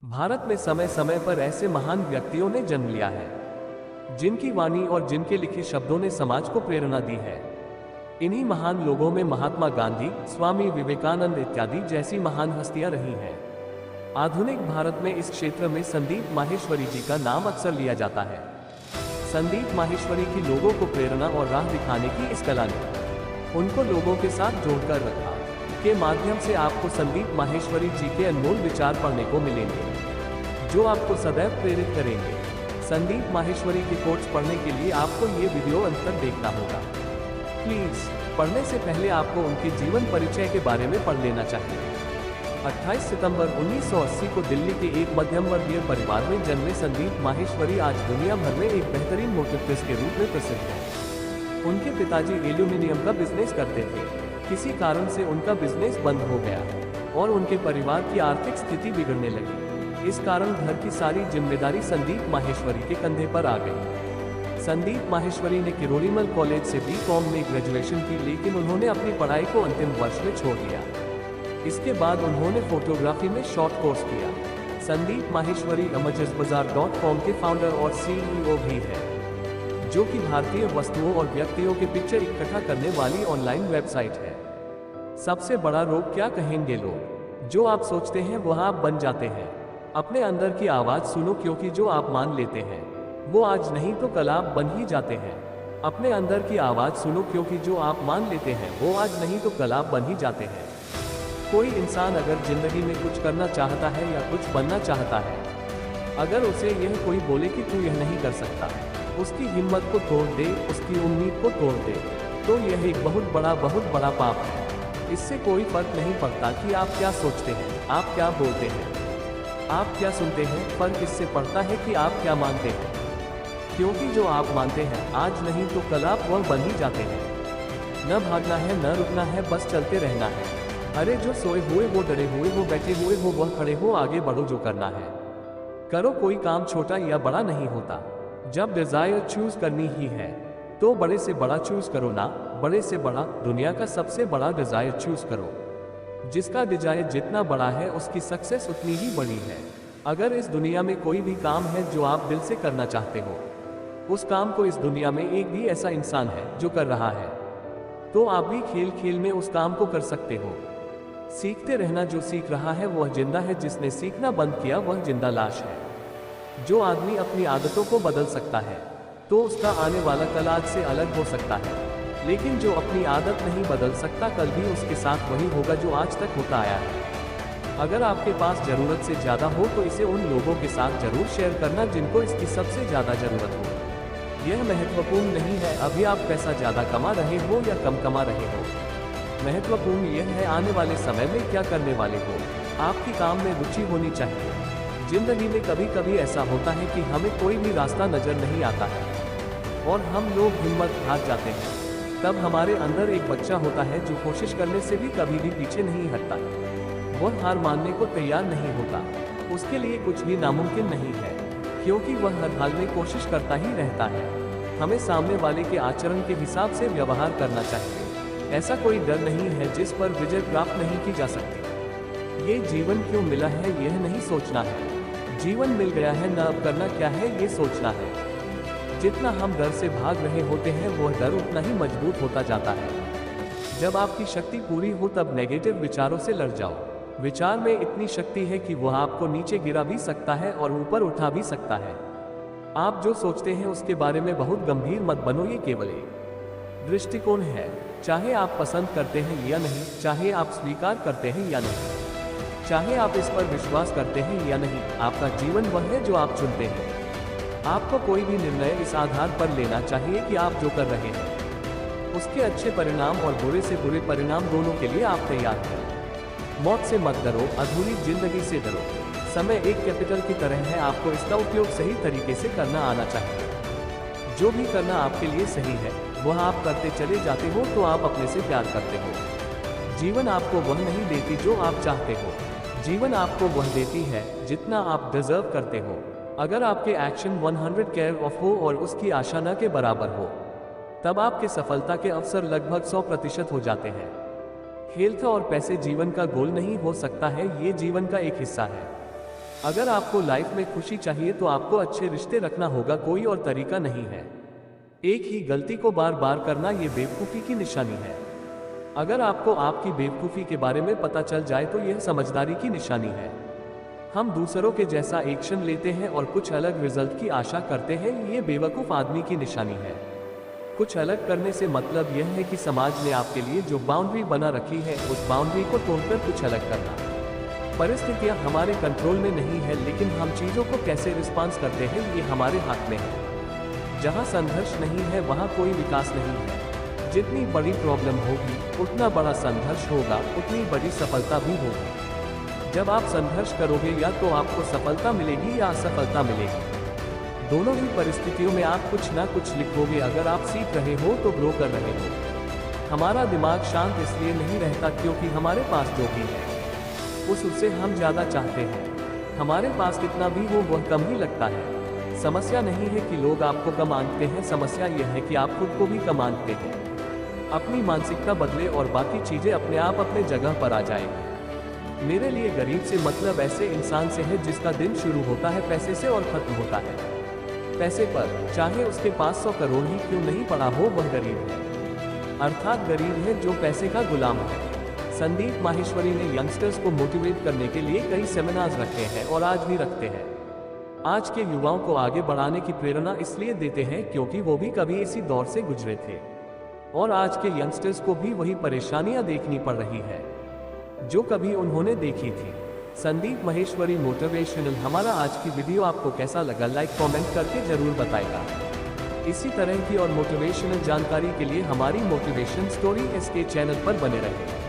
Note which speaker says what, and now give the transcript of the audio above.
Speaker 1: भारत में समय समय पर ऐसे महान व्यक्तियों ने जन्म लिया है जिनकी वाणी और जिनके लिखे शब्दों ने समाज को प्रेरणा दी है। इन्हीं महान लोगों में महात्मा गांधी, स्वामी विवेकानंद इत्यादि जैसी महान हस्तियां रही हैं। आधुनिक भारत में इस क्षेत्र में संदीप माहेश्वरी जी का नाम अक्सर लिया जाता है। संदीप माहेश्वरी की लोगों को प्रेरणा और राह दिखाने की इस कला ने उनको लोगों के साथ जोड़कर रखा के माध्यम से आपको संदीप माहेश्वरी जी के अनमोल विचार पढ़ने को मिलेंगे जो आपको सदैव प्रेरित करेंगे। संदीप माहेश्वरी की कोट्स पढ़ने के लिए आपको ये वीडियो अंत तक देखना होगा। प्लीज पढ़ने से पहले आपको उनके जीवन परिचय के बारे में पढ़ लेना चाहिए। 28 सितंबर 1980 को दिल्ली के एक मध्यम वर्गीय परिवार में जन्मे संदीप माहेश्वरी आज दुनिया भर में एक बेहतरीन मोटिविस्ट के रूप में प्रसिद्ध हैं। उनके पिताजी एल्यूमिनियम का बिजनेस करते थे। किसी कारण से उनका बिजनेस बंद हो गया और उनके परिवार की आर्थिक स्थिति बिगड़ने लगी। इस कारण घर की सारी जिम्मेदारी संदीप माहेश्वरी के कंधे पर आ गई। संदीप माहेश्वरी ने किरोड़ीमल कॉलेज से B.Com में ग्रेजुएशन की, लेकिन उन्होंने अपनी पढ़ाई को अंतिम वर्ष में छोड़ दिया। इसके बाद उन्होंने फोटोग्राफी में शॉर्ट कोर्स किया। संदीप माहेश्वरी imagesbazaar.com के फाउंडर और CEO भी है, जो कि भारतीय वस्तुओं और व्यक्तियों के पिक्चर इकट्ठा करने वाली ऑनलाइन वेबसाइट है। सबसे बड़ा रोग क्या कहेंगे लोग? जो आप सोचते हैं वह आप बन जाते हैं। अपने अंदर की आवाज सुनो, क्योंकि जो आप मान लेते हैं वो आज नहीं तो कल आप बन ही जाते हैं। अपने अंदर की आवाज सुनो, क्योंकि जो आप मान लेते हैं वो आज नहीं तो कल आप बन ही जाते हैं। कोई इंसान अगर जिंदगी में कुछ करना चाहता है या कुछ बनना चाहता है, अगर उसे यह कोई बोले कि तू यह नहीं कर सकता, उसकी हिम्मत को तोड़ दे, उसकी उम्मीद को तोड़ दे, तो यह एक बहुत बड़ा पाप है। इससे कोई फर्क नहीं पड़ता कि आप क्या सोचते हैं, आप क्या बोलते हैं, आप क्या सुनते हैं। फर्क इससे पड़ता है कि आप क्या मानते हैं, क्योंकि जो आप मानते हैं आज नहीं तो कल आप वह बन ही जाते हैं। न भागना है, न रुकना है, बस चलते रहना है। अरे जो सोए हुए वो, डरे हुए वो, बैठे हुए हो वह, खड़े हो, आगे बढ़ो, जो करना है करो। कोई काम छोटा या बड़ा नहीं होता। जब डिजायर चूज करनी ही है तो बड़े से बड़ा चूज करो ना, बड़े से बड़ा। दुनिया का सबसे बड़ा डिजायर चूज करो। जिसका डिजायर जितना बड़ा है उसकी सक्सेस उतनी ही बड़ी है। अगर इस दुनिया में कोई भी काम है जो आप दिल से करना चाहते हो, उस काम को इस दुनिया में एक भी ऐसा इंसान है जो कर रहा है, तो आप भी खेल खेल में उस काम को कर सकते हो। सीखते रहना, जो सीख रहा है वह जिंदा है, जिसने सीखना बंद किया वह जिंदा लाश है। जो आदमी अपनी आदतों को बदल सकता है तो उसका आने वाला कल आज से अलग हो सकता है, लेकिन जो अपनी आदत नहीं बदल सकता, कल भी उसके साथ वही होगा जो आज तक होता आया है। अगर आपके पास जरूरत से ज्यादा हो तो इसे उन लोगों के साथ जरूर शेयर करना जिनको इसकी सबसे ज्यादा जरूरत हो। यह महत्वपूर्ण नहीं है अभी आप पैसा ज्यादा कमा रहे हो या कम कमा रहे हो। महत्वपूर्ण यह है आने वाले समय में क्या करने वाले हो। आपकी काम में रुचि होनी चाहिए। जिंदगी में कभी कभी ऐसा होता है कि हमें कोई भी रास्ता नजर नहीं आता है और हम लोग हिम्मत हार जाते हैं। तब हमारे अंदर एक बच्चा होता है जो कोशिश करने से भी कभी भी पीछे नहीं हटता। वह हार मानने को तैयार नहीं होता। उसके लिए कुछ भी नामुमकिन नहीं है, क्योंकि वह हर हाल में कोशिश करता ही रहता है। हमें सामने वाले के आचरण के हिसाब से व्यवहार करना चाहिए। ऐसा कोई डर नहीं है जिस पर विजय प्राप्त नहीं की जा सकती। ये जीवन क्यों मिला है यह नहीं सोचना है। जीवन मिल गया है, न अब करना क्या है ये सोचना है। जितना हम डर से भाग रहे होते हैं वह डर उतना ही मजबूत होता जाता है। जब आपकी शक्ति पूरी हो तब नेगेटिव विचारों से लड़ जाओ। विचार में इतनी शक्ति है कि वह आपको नीचे गिरा भी सकता है और ऊपर उठा भी सकता है। आप जो सोचते हैं उसके बारे में बहुत गंभीर मत बनो। ये केवल एक दृष्टिकोण है। चाहे आप पसंद करते हैं या नहीं, चाहे आप स्वीकार करते हैं या नहीं, चाहे आप इस पर विश्वास करते हैं या नहीं, आपका जीवन वह है जो आप चुनते हैं। आपको कोई भी निर्णय इस आधार पर लेना चाहिए कि आप जो कर रहे हैं उसके अच्छे परिणाम और बुरे से बुरे परिणाम दोनों के लिए आप तैयार हैं। मौत से मत डरो, अधूरी जिंदगी से डरो। समय एक कैपिटल की तरह है, आपको इसका उपयोग सही तरीके से करना आना चाहिए। जो भी करना आपके लिए सही है वह आप करते चले जाते हो तो आप अपने से प्यार करते हो। जीवन आपको वह नहीं देती जो आप चाहते हो, जीवन आपको वह देती है जितना आप डिजर्व करते हो। अगर आपके एक्शन 100 केयर ऑफ हो और उसकी आशा न के बराबर हो, तब आपके सफलता के अवसर लगभग 100% हो जाते हैं। हेल्थ और पैसे जीवन का गोल नहीं हो सकता है, ये जीवन का एक हिस्सा है। अगर आपको लाइफ में खुशी चाहिए तो आपको अच्छे रिश्ते रखना होगा, कोई और तरीका नहीं है। एक ही गलती को बार बार करना ये बेवकूफ़ी की निशानी है। अगर आपको आपकी बेवकूफ़ी के बारे में पता चल जाए तो यह समझदारी की निशानी है। हम दूसरों के जैसा एक्शन लेते हैं और कुछ अलग रिजल्ट की आशा करते हैं, ये बेवकूफ़ आदमी की निशानी है। कुछ अलग करने से मतलब यह है कि समाज ने आपके लिए जो बाउंड्री बना रखी है उस बाउंड्री को तोड़कर कुछ अलग करना। परिस्थितियां हमारे कंट्रोल में नहीं है, लेकिन हम चीज़ों को कैसे रिस्पॉन्स करते हैं ये हमारे हाथ में है। जहां संघर्ष नहीं है वहां कोई विकास नहीं है। जितनी बड़ी प्रॉब्लम होगी उतना बड़ा संघर्ष होगा, उतनी बड़ी सफलता भी होगी। जब आप संघर्ष करोगे या तो आपको सफलता मिलेगी या असफलता मिलेगी। दोनों ही परिस्थितियों में आप कुछ ना कुछ लिखोगे। अगर आप सीख रहे हो तो ग्रो कर रहे हो। हमारा दिमाग शांत इसलिए नहीं रहता क्योंकि हमारे पास जो भी है उससे हम ज़्यादा चाहते हैं। हमारे पास कितना भी हो वह कम ही लगता है। समस्या नहीं है कि लोग आपको कम आंकते हैं, समस्या यह है कि आप खुद को भी कम आंकते हैं। अपनी मानसिकता बदले और बाकी चीज़ें अपने आप अपने जगह पर आ जाएंगी। मेरे लिए गरीब से मतलब ऐसे इंसान से है जिसका दिन शुरू होता है पैसे से और खत्म होता है पैसे पर। चाहे उसके पास 100 करोड़ ही क्यों नहीं पड़ा हो, वह गरीब है। अर्थात गरीब है जो पैसे का गुलाम है। संदीप माहेश्वरी ने यंगस्टर्स को मोटिवेट करने के लिए कई सेमिनार्स रखे हैं और आज भी रखते हैं। आज के युवाओं को आगे बढ़ाने की प्रेरणा इसलिए देते हैं क्योंकि वो भी कभी इसी दौर से गुजरे थे और आज के यंगस्टर्स को भी वही परेशानियां देखनी पड़ रही है जो कभी उन्होंने देखी थी। संदीप माहेश्वरी मोटिवेशनल। हमारा आज की वीडियो आपको कैसा लगा, लाइक कमेंट करके जरूर बताएगा। इसी तरह की और मोटिवेशनल जानकारी के लिए हमारी मोटिवेशन स्टोरी SK चैनल पर बने रहें।